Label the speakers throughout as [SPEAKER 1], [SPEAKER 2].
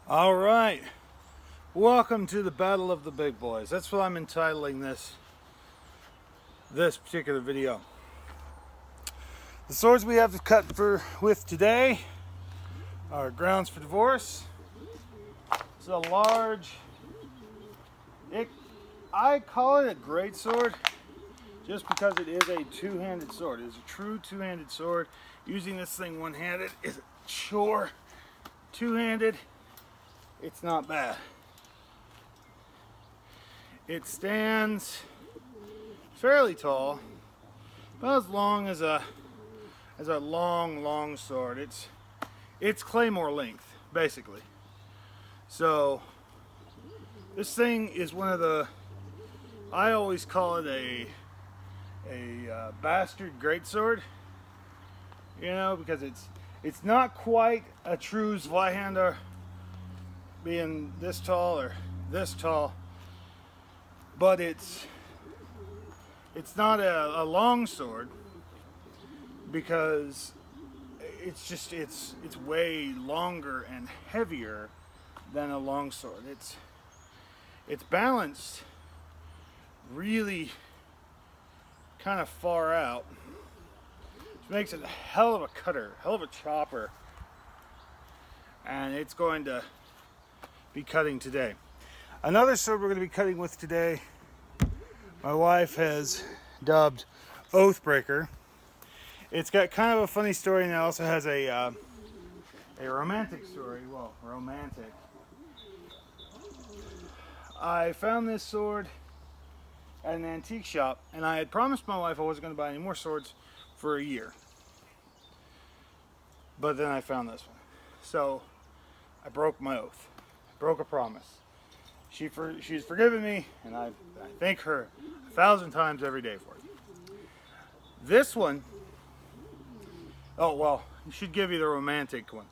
[SPEAKER 1] All right, welcome to the Battle of the Big Boys. That's what I'm entitling this particular video. The swords we have to cut with today are Grounds for Divorce. It's a large, I call it a great sword just because it is a two-handed sword. It is a true two-handed sword. Using this thing one-handed is a chore. Two-handed, it's not bad. It stands fairly tall, about as long as a long sword. It's claymore length, basically. So this thing is one of the, I always call it a bastard greatsword, you know, because it's not quite a true Zweihander, being this tall or this tall, but it's not a long sword because it's way longer and heavier than a long sword. It's balanced really kind of far out, which makes it a hell of a cutter, hell of a chopper, and it's going to be cutting today. Another sword we're going to be cutting with today, my wife has dubbed Oathbreaker. It's got kind of a funny story, and it also has a romantic story. Well, romantic. I found this sword at an antique shop, and I had promised my wife I wasn't going to buy any more swords for a year. But then I found this one. So I broke my oath. I broke a promise. She's forgiven me, and I thank her 1,000 times every day for it. This one, oh well, I should give you the romantic one.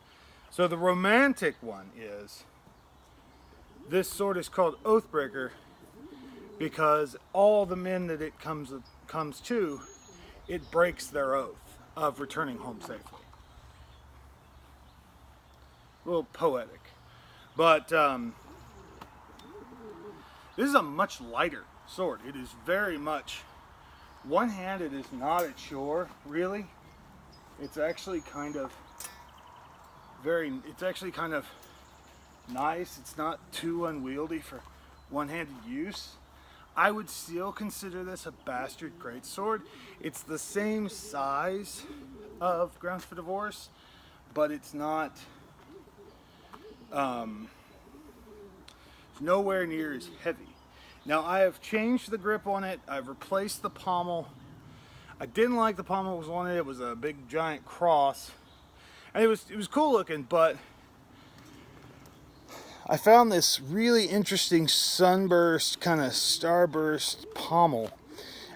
[SPEAKER 1] So the romantic one is, this sword is called Oathbreaker because all the men that it comes to, it breaks their oath of returning home safely. A little poetic. But this is a much lighter sword. It is very much one-handed. Is not a chore, really. It's actually kind of nice. It's not too unwieldy for one-handed use. I would still consider this a bastard greatsword. It's the same size of Grounds for Divorce, but it's not nowhere near as heavy. Now I have changed the grip on it. I've replaced the pommel. I didn't like the pommel was on it. It was a big giant cross, and it was cool looking, but I found this really interesting sunburst, kind of starburst pommel,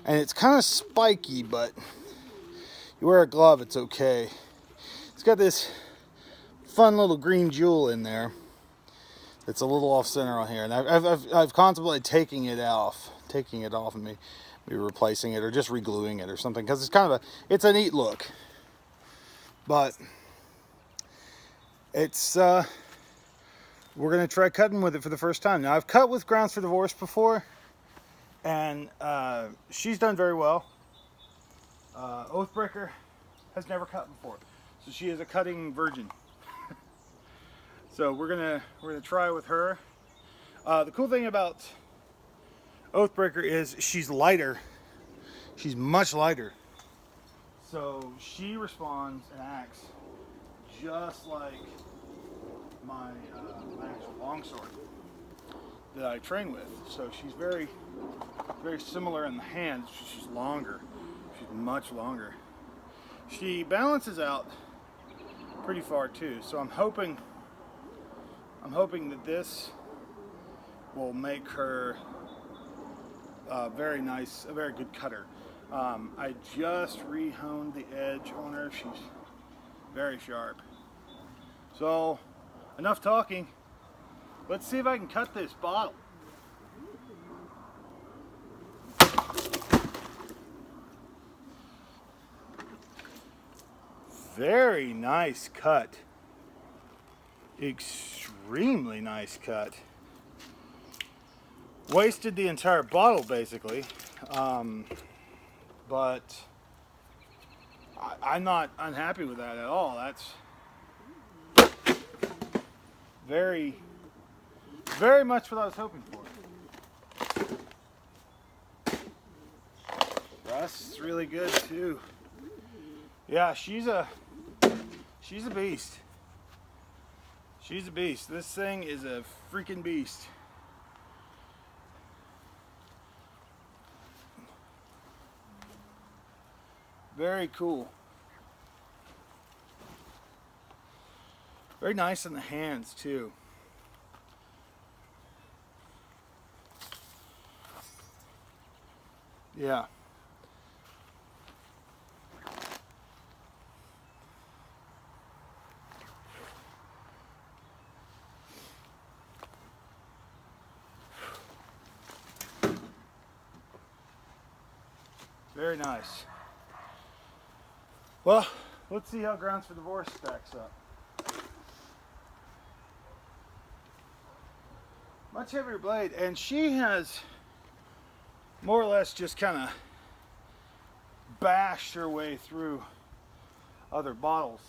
[SPEAKER 1] and it's kind of spiky, but you wear a glove, it's okay. It's got this fun little green jewel in there. It's a little off center on here, and I've contemplated taking it off and maybe replacing it or just re-gluing it or something, because it's kind of it's a neat look. But it's we're gonna try cutting with it for the first time. Now I've cut with Grounds for Divorce before, and she's done very well. Oathbreaker has never cut before, so she is a cutting virgin. So we're gonna try with her. The cool thing about Oathbreaker is she's lighter. She's much lighter. So she responds and acts just like my actual longsword that I train with. So she's very similar in the hands. She's longer. She's much longer. She balances out pretty far too. So I'm hoping that this will make her very nice, a very good cutter. I just re-honed the edge on her. She's very sharp. So enough talking. Let's see if I can cut this bottle. Very nice cut. Extremely extremely nice cut. Wasted the entire bottle basically, but I'm not unhappy with that at all. That's very, very much what I was hoping for. Rust's really good too. Yeah, she's a beast. She's a beast. This thing is a freaking beast. Very cool. Very nice in the hands too. Yeah. Very nice. Well, let's see how Grounds for Divorce stacks up. Much heavier blade, and she has more or less just kind of bashed her way through other bottles.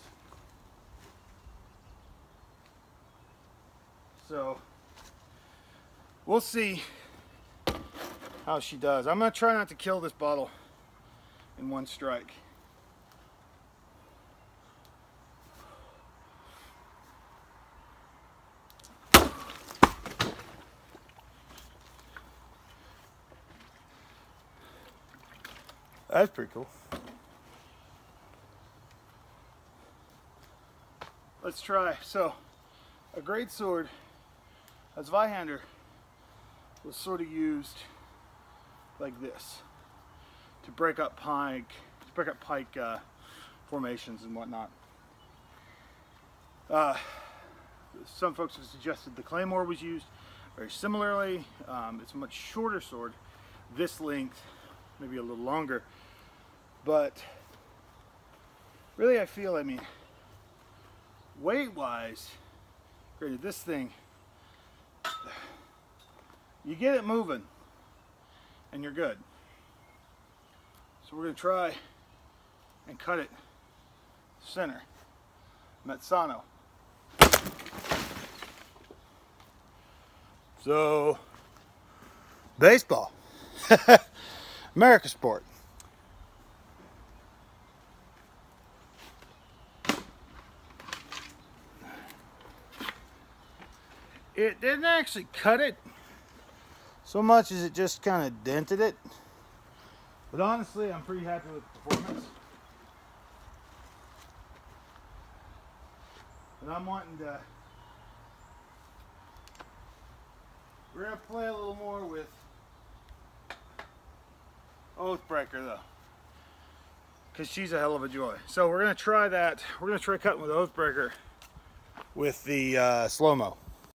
[SPEAKER 1] So we'll see how she does. I'm going to try not to kill this bottle in one strike. That's pretty cool. Let's try. So, a great sword as Zweihander was sort of used like this to break up pike formations and whatnot. Some folks have suggested the claymore was used very similarly. It's a much shorter sword, this length, maybe a little longer, but really I feel, I mean, weight wise, granted this thing, you get it moving and you're good. So we're going to try and cut it center. Mezzano. So, baseball. America sport. It didn't actually cut it so much as it just kind of dented it. But honestly, I'm pretty happy with the performance. And I'm wanting to... We're going to play a little more with Oathbreaker though, because she's a hell of a joy. So we're going to try that. We're going to try cutting with Oathbreaker with the slow-mo.